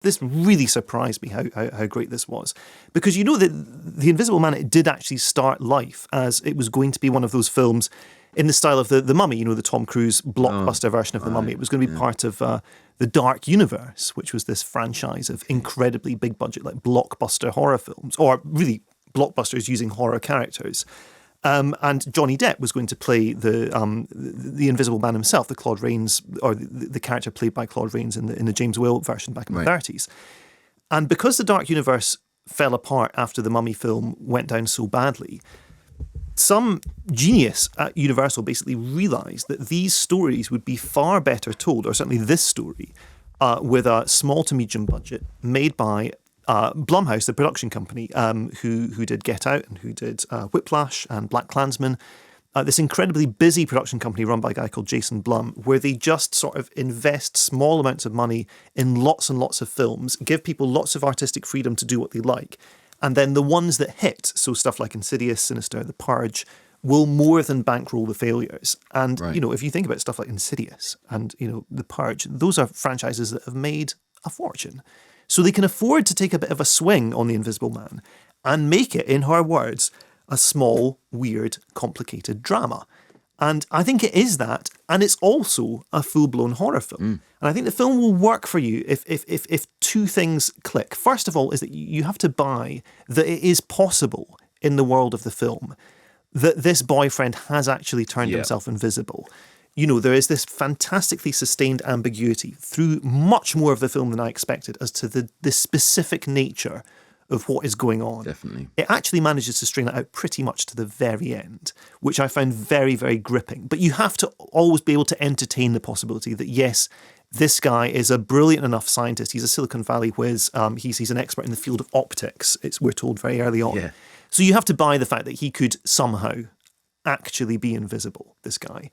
this really surprised me how great this was. Because you know that The Invisible Man, it did actually start life as it was going to be one of those films in the style of the Mummy, the Tom Cruise blockbuster version of the Mummy. It was going to be part of the Dark Universe, which was this franchise of incredibly big budget, like blockbuster horror films, or really blockbusters using horror characters. And Johnny Depp was going to play the Invisible Man himself, the Claude Rains, or the character played by Claude Rains in the James Whale version back in the 30s. And because the Dark Universe fell apart after the Mummy film went down so badly, some genius at Universal basically realised that these stories would be far better told, or certainly this story, with a small to medium budget made by Blumhouse, the production company, who did Get Out and who did Whiplash and Black Klansman. This incredibly busy production company run by a guy called Jason Blum, where they just sort of invest small amounts of money in lots and lots of films, give people lots of artistic freedom to do what they like. And then the ones that hit, so stuff like Insidious, Sinister, The Purge, will more than bankroll the failures. And, if you think about stuff like Insidious and, The Purge, those are franchises that have made a fortune. So they can afford to take a bit of a swing on The Invisible Man and make it, in her words, a small, weird, complicated drama. And I think it is that, and it's also a full-blown horror film. And I think the film will work for you if two things click. First of all is that you have to buy that it is possible in the world of the film that this boyfriend has actually turned himself invisible. There is this fantastically sustained ambiguity through much more of the film than I expected as to the specific nature of what is going on. Definitely. It actually manages to strain it out pretty much to the very end, which I found very, very gripping. But you have to always be able to entertain the possibility that, yes, this guy is a brilliant enough scientist. He's a Silicon Valley whiz. He's an expert in the field of optics, we're told very early on. Yeah. So you have to buy the fact that he could somehow actually be invisible, this guy.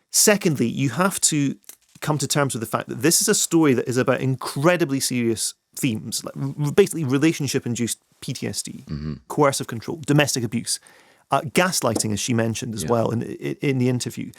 Secondly, you have to come to terms with the fact that this is a story that is about incredibly serious themes, like basically relationship-induced PTSD, coercive control, domestic abuse, gaslighting, as she mentioned as well in the interview,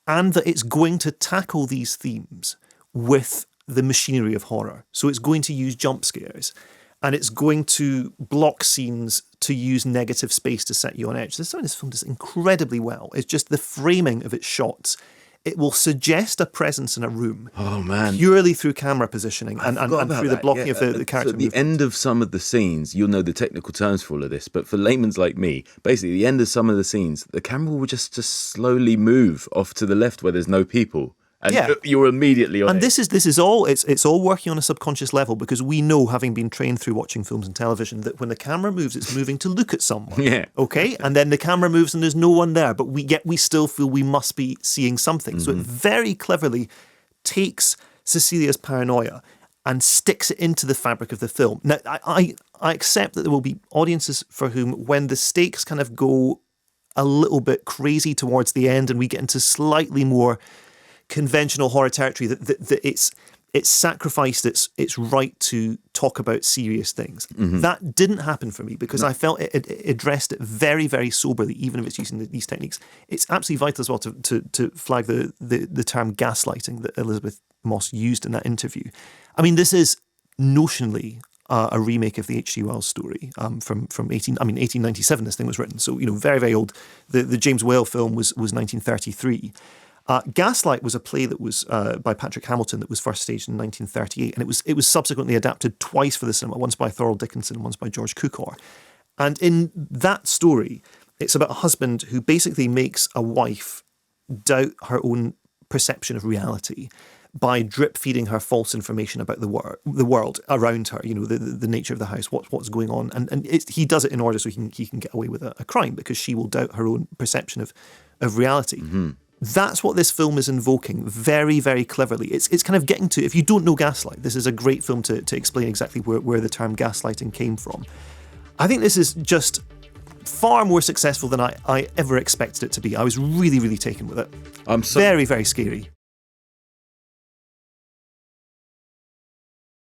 and that it's going to tackle these themes with the machinery of horror. So it's going to use jump scares, and it's going to block scenes to use negative space to set you on edge. This film does incredibly well. It's just the framing of its shots. It will suggest a presence in a room purely through camera positioning and through the blocking of the character. So at the end of some of the scenes, you'll know the technical terms for all of this, but for layman's like me, basically the end of some of the scenes, the camera will just slowly move off to the left where there's no people. And you're immediately on and it. this is all it's all working on a subconscious level, because we know, having been trained through watching films and television, that when the camera moves, it's moving to look at someone. Okay, and then the camera moves and there's no one there, but we still feel we must be seeing something. So it very cleverly takes Cecelia's paranoia and sticks it into the fabric of the film. Now, I accept that there will be audiences for whom, when the stakes kind of go a little bit crazy towards the end and we get into slightly more conventional horror territory, that it's sacrificed its right to talk about serious things. That didn't happen for me, because I felt it addressed it very, very soberly, even if it's using these techniques. It's absolutely vital as well to flag the term gaslighting that Elizabeth Moss used in that interview. I mean, this is notionally a remake of the H.G. Wells story from 1897. This thing was written, so very, very old. The James Whale film was 1933. Gaslight was a play that was by Patrick Hamilton that was first staged in 1938, and it was subsequently adapted twice for the cinema, once by Thorold Dickinson and once by George Cukor. And in that story, it's about a husband who basically makes a wife doubt her own perception of reality by drip feeding her false information about the world around her, the nature of the house, what's going on, and he does it in order so he can get away with a crime, because she will doubt her own perception of reality. That's what this film is invoking very, very cleverly. It's kind of getting to, if you don't know Gaslight, this is a great film to explain exactly where the term gaslighting came from. I think this is just far more successful than I ever expected it to be. I was really, really taken with it. Very, very scary.